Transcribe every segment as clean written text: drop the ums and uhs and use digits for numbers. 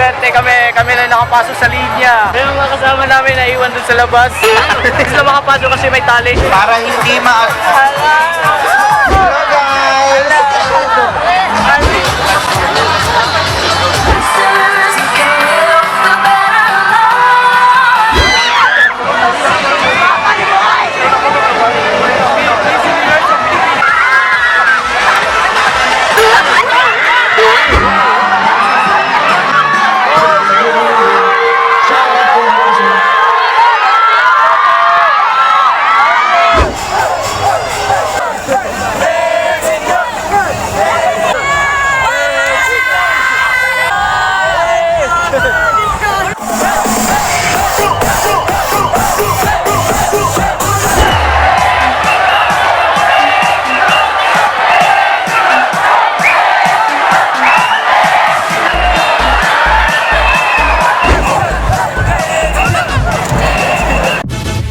swerte kami lang nakapasok sa linya. May mga kasama namin na iwan dun sa labas. Hindi sila makapasok kasi may tali. Para hindi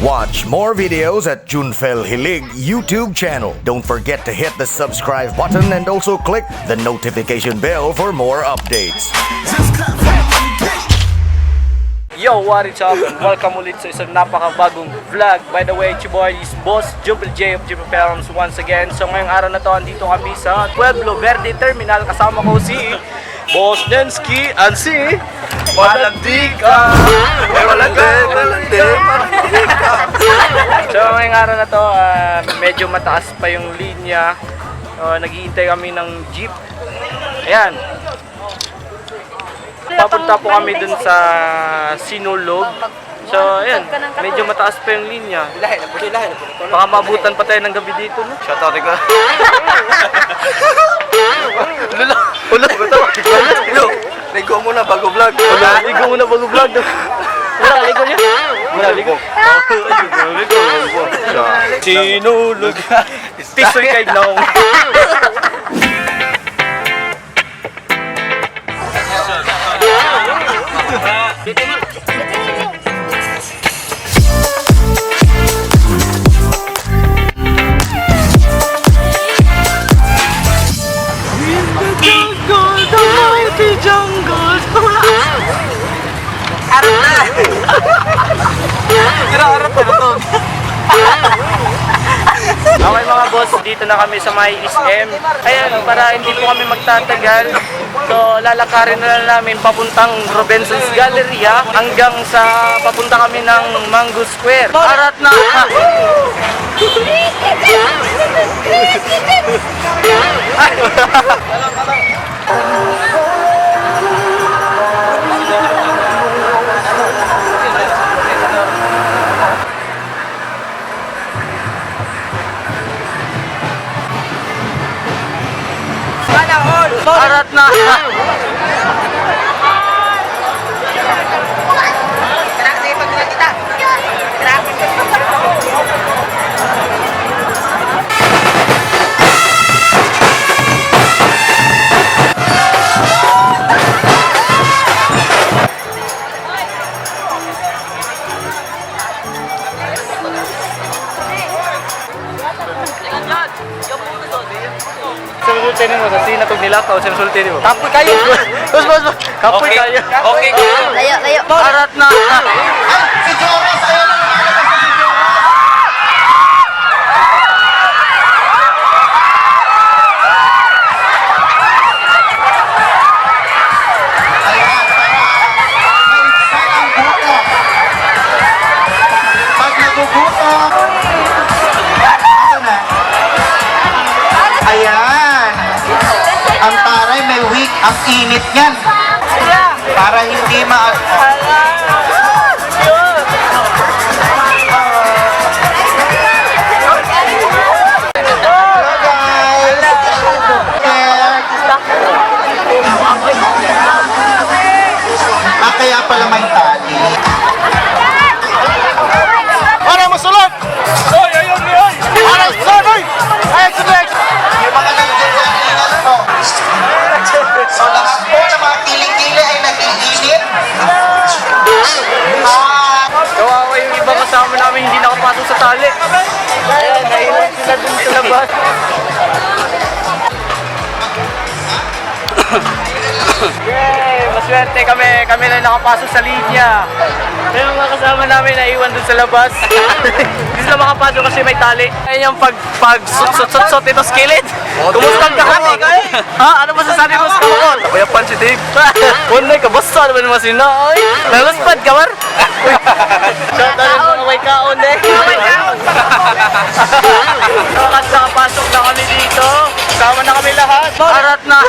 Watch more videos at Junfel Gilig YouTube channel. Don't forget to hit the subscribe button and also click the notification bell for more updates. Yo, what is up? Welcome ulit sa isang napakabagong vlog. By the way, boy is Boss Junfel J of Junfel Films once again. So ngayong araw na to, andito kami sa Pueblo Verde Terminal. Kasama ko si Boss Densky and si Malditong. So ngayong araw na to, medyo mataas pa yung linya. Naghihintay kami ng jeep. Ayan. Papunta po kami dun sa Sinulog. So ayan, medyo mataas pa yung linya. Baka mabutan pa tayo ng gabi dito, no? Shoutout ka. Ligo muna bago vlog. Ligo muna bago vlog. Wala, ligo niya. Wala, ligo. Sinulog. Tisoy kay Nong. Okay mga boss, dito na kami sa may SM. Ayan, para hindi po kami magtatagal. So lalakarin na lang namin papuntang Robinson's Galleria hanggang sa papunta kami ng Mango Square. Arat na! Arat na! Sultin mo kasi natog nilakaw sa sultin mo. Kapoy kayo. Bos. Kapoy kayo. Okay. Layo. Arat na. Ang taray may weak, ang init niyan. Para hindi kaya pala may tali. Para masulot! Oy, ayun! Para masulot! Oy! Ayun, subek! Yung mga nagdadalinan mo. So lahat po ng mga kilikili ay nag-iinit. Kawawa yung ibang kasama namin hindi nakapasok sa tali. Ayan, naiwan sila dun sa labas. Yay! Maswerte kami. Kami lang nakapasok sa linya. Pero yung mga kasama namin naiwan dun sa labas. Hindi sila makapasok kasi may tali. Ayun yung pag-sut-sut-sut ito skillet. Kumusta ka kami? Ha? Ano masasabi mo sa kamon? Kayapan si Dave. Punay ka, basta naman naman sila. Ay, nalaspad ka, Mar? Shout out yung mga may kaon eh. May kaon pa Nakas nakapasok na kami dito. Sama na kami lahat. Arat na.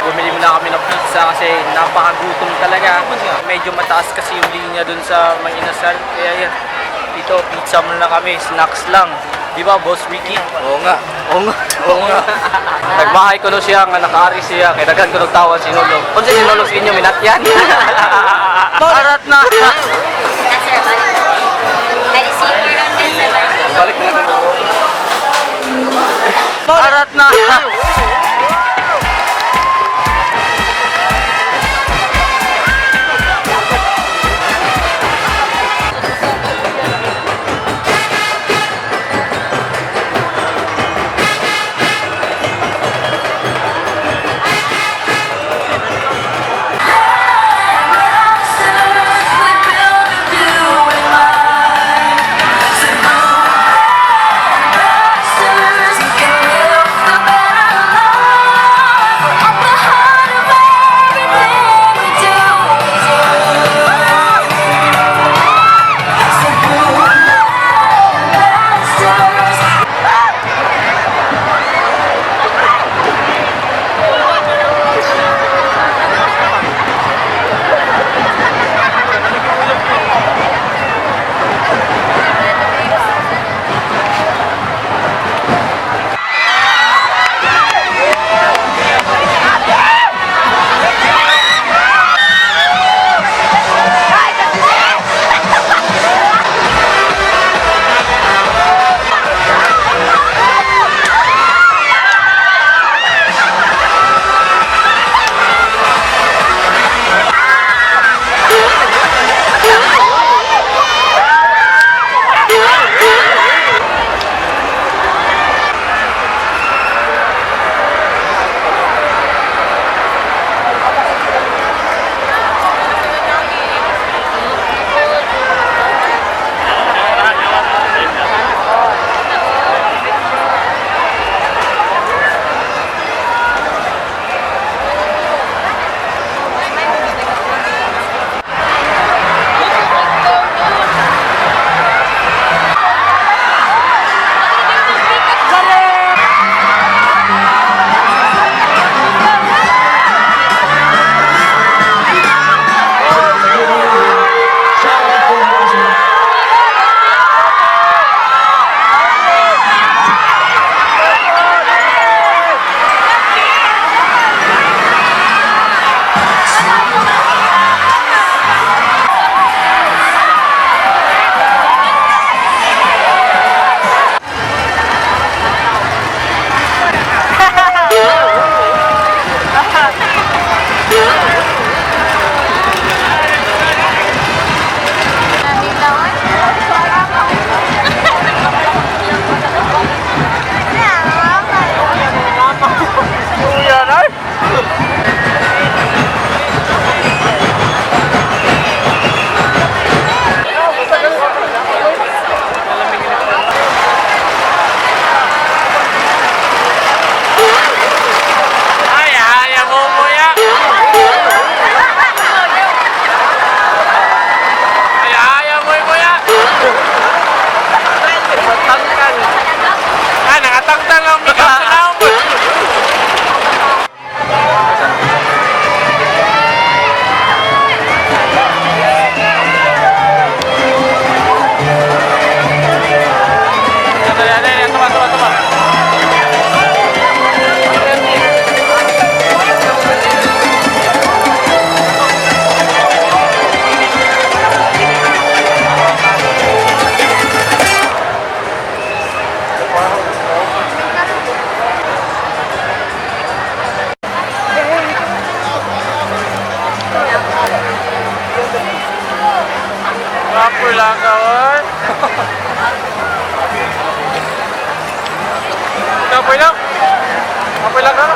Bumili muna kami ng pizza kasi napakagutom talaga. Medyo mataas kasi yung linya dun sa may inasal. Kaya yan, dito pizza muna kami, snacks lang. Di ba, Boss Ricky? Oo nga. Nagbahay ko no siya, nga nakaari siya, kaya daghan ko nagtawan sinulog. Kung sa sinulog sa inyo, minat yan. Arat na. Balik na natin. Arat na. Rapper lang kawan. Kapoy lang. Kapoy lang ka.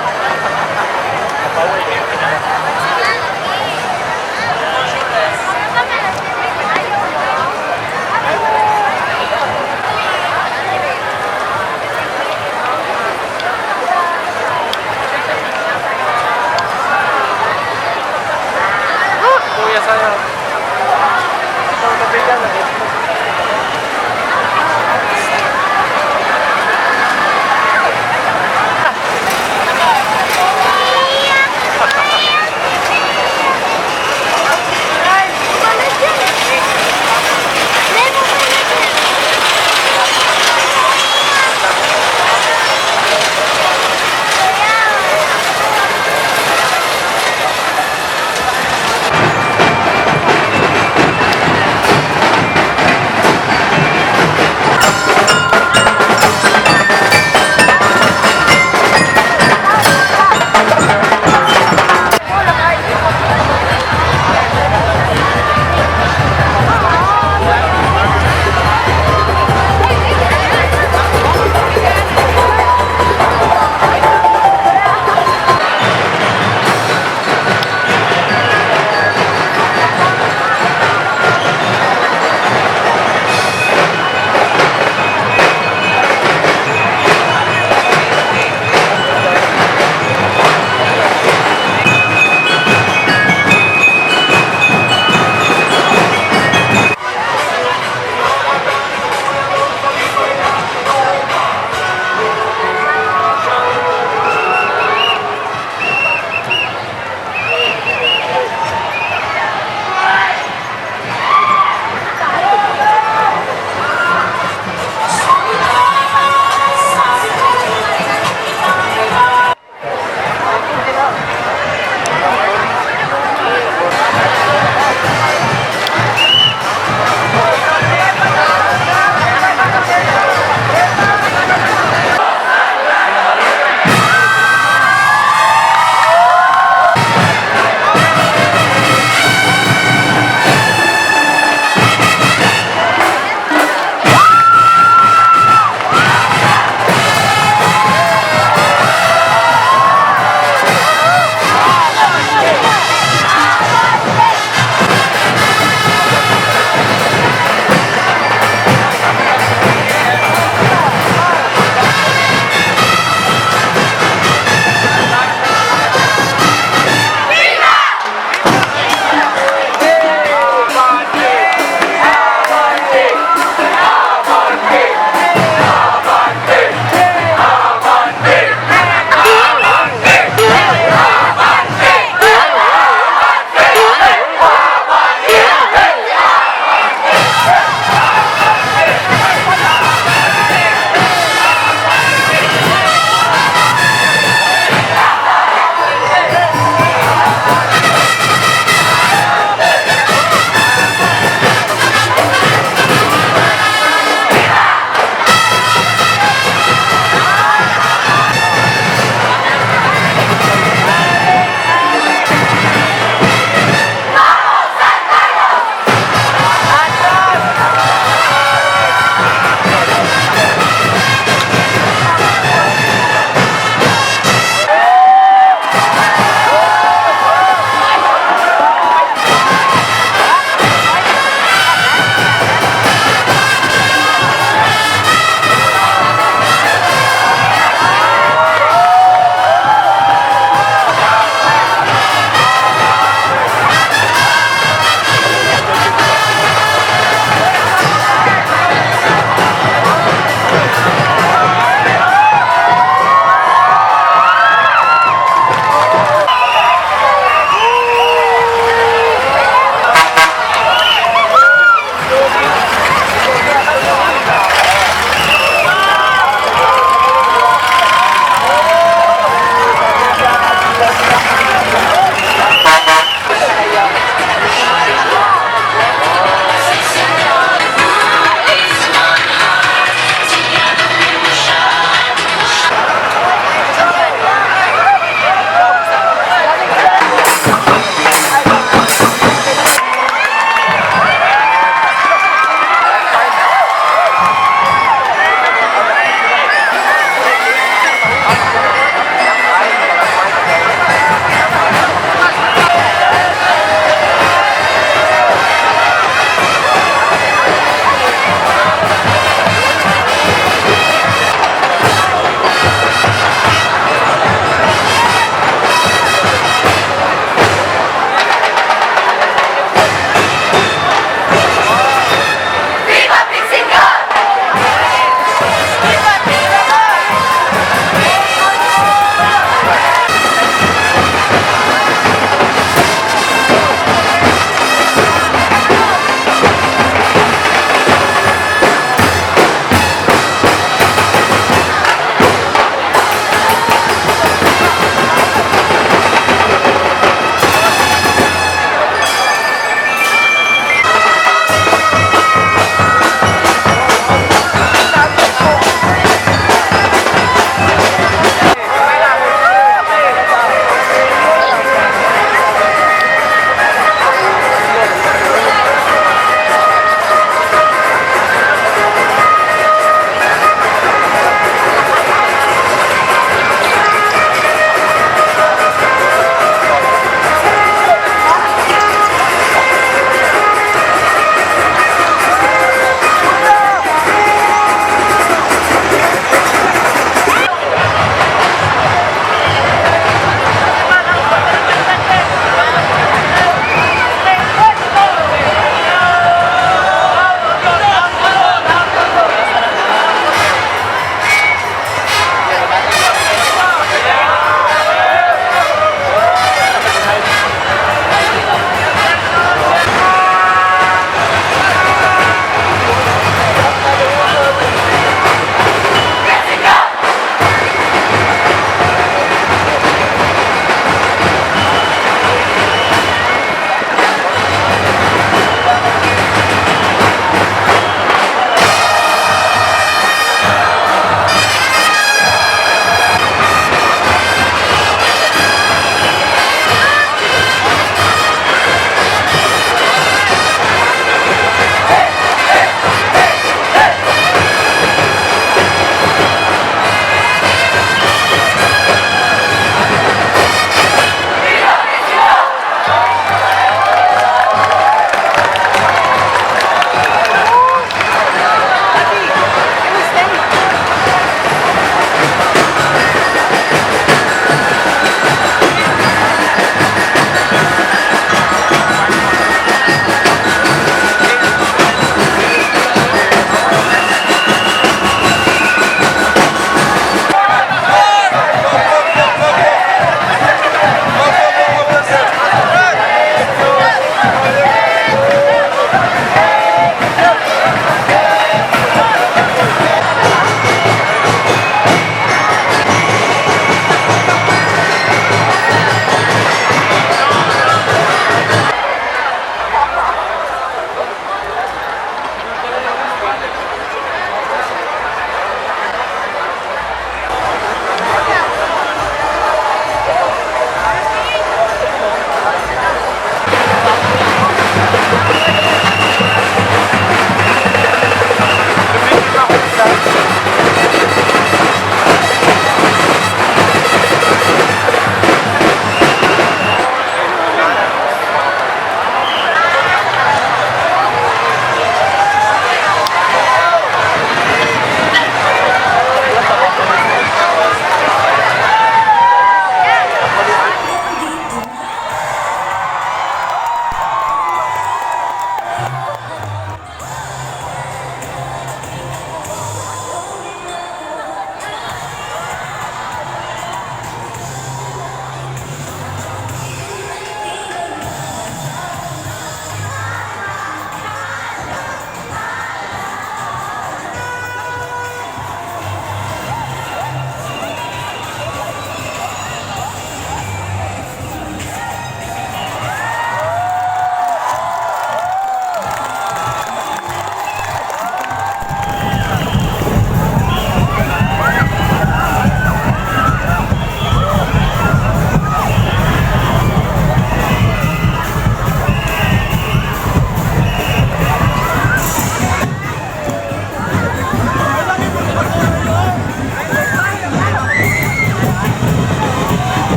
Kuya saya. Ito kapigan.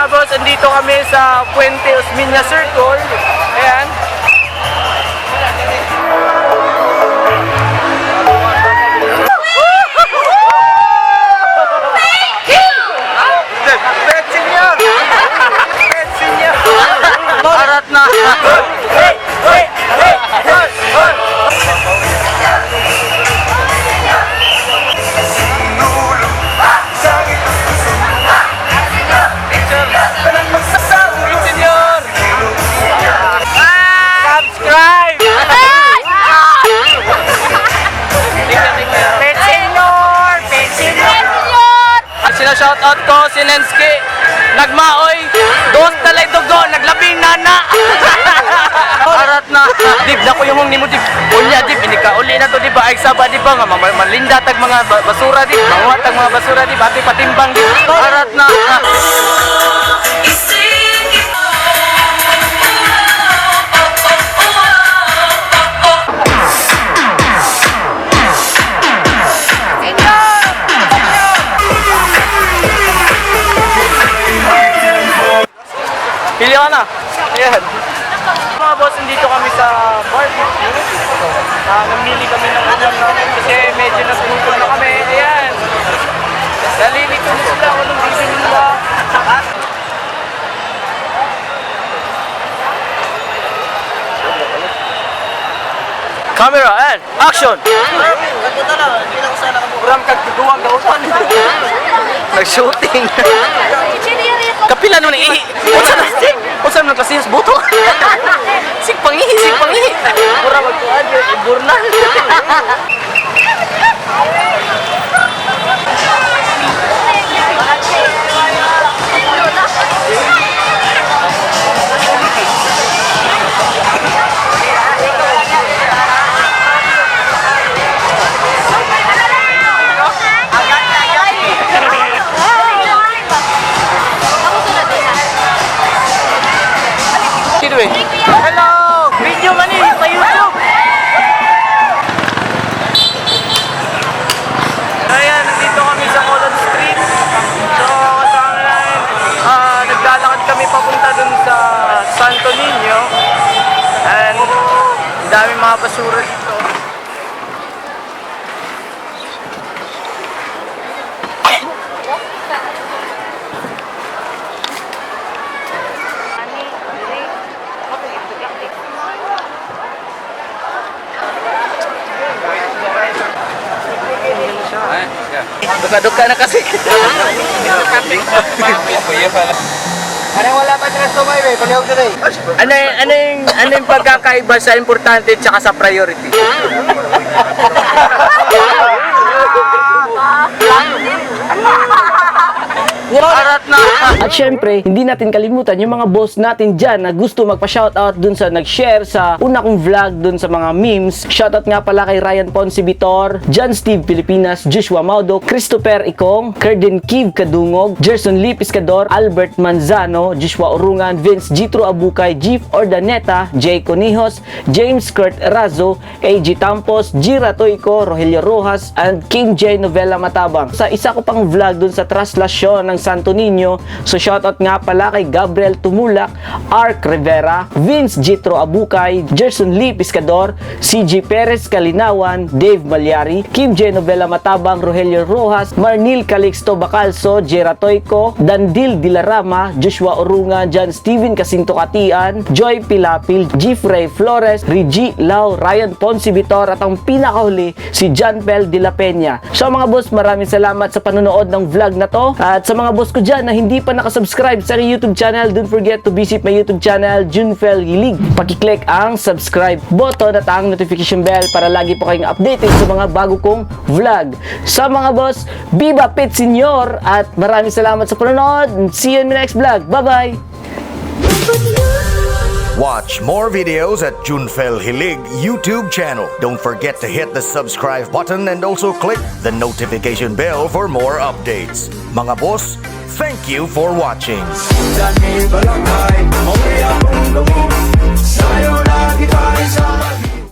mga boss, andito kami sa Puente Osmeña Circle. Ayan. Pet Senyor! Pet Senyor! Arat na! Hey! Hey! Hey! Senyor! Subscribe! Pet Senyor! Pet Senyor! Sina-shoutout ko si Nensky. Nagmaoy, dos talay dugo, naglabing nana. Arat na. Dib, na ko yung ni mo, dib. Unya, dib, inikauli na to, dib. Ay, saba, dib, nga, malinda tag mga basura, dib. Manguha tag mga basura, dib. Ati patimbang, dib. Arat na. Pili ka na. Ayan. Mga boss, nandito kami sa barbecue. Namili kami ng ulam namin kasi medyo natutulog na kami. Ayan. Nalilito na sila kung anong bibili nila. Camera and action! Kurang kagduwag na upan. Nag-shooting. Kapila nun eh. Unsa man kasi sa buto. Sig pangihi. Pura magtuad burnan. Hello! Video man eh sa YouTube! Ayan, nandito kami sa Colon Street. So, kasama namin, naglalakad kami papunta dun sa Santo Niño. And, daming mga basura dito. Duka-duka na kasi. Ano wala pa sila sumay, palihog na rin. Ano yung pagkakaiba sa importante at sa priority? Arat na! At syempre, hindi natin kalimutan yung mga boss natin dyan na gusto magpa-shoutout dun sa nag-share sa una kong vlog dun sa mga memes. Shoutout nga pala kay Ryan Ponce Vitor, John Steve Pilipinas, Joshua Maudo, Christopher Ikong, Kerden Kiv Kadungog, Gerson Lee Piscador, Albert Manzano, Joshua Urungan, Vince Jitro Abukay, Jeep Ordaneta, Jay Conijos, James Kurt Razo, AG Tampos, Gira Toyko, Rogelio Rojas, and King J Novela Matabang. Sa isa ko pang vlog dun sa Traslasyon ng Santo Niño, so shoutout nga pala kay Gabriel Tumulak, Ark Rivera, Vince Jitro Abukay, Gerson Lee Piscador, CG Perez Kalinawan, Dave Malyari, Kim J Novela Matabang, Rogelio Rojas, Marnil Calixto Bacalso, Jera Toyko, Dandil Dilarama, Joshua Orunga, John Steven Casinto Katian, Joy Pilapil, Jeffrey Flores, Rigi Lau, Ryan Ponce Vitor, at ang pinakahuli si Junfel de la Peña. So mga boss, maraming salamat sa panonood ng vlog na to. At sa mga boss ko dyan na hindi pa nakasubscribe sa aking YouTube channel, don't forget to visit my YouTube channel, Junfel Gilig. Pakiclick ang subscribe button at ang notification bell para lagi po kayong updated sa mga bago kong vlog. Sa mga boss, Viva Pet Senyor at maraming salamat sa panonood. See you in my next vlog. Bye-bye! Watch more videos at Junfel Hilig YouTube channel. Don't forget to hit the subscribe button and also click the notification bell for more updates. Mga boss, thank you for watching. Sa'yo lagi tayo sa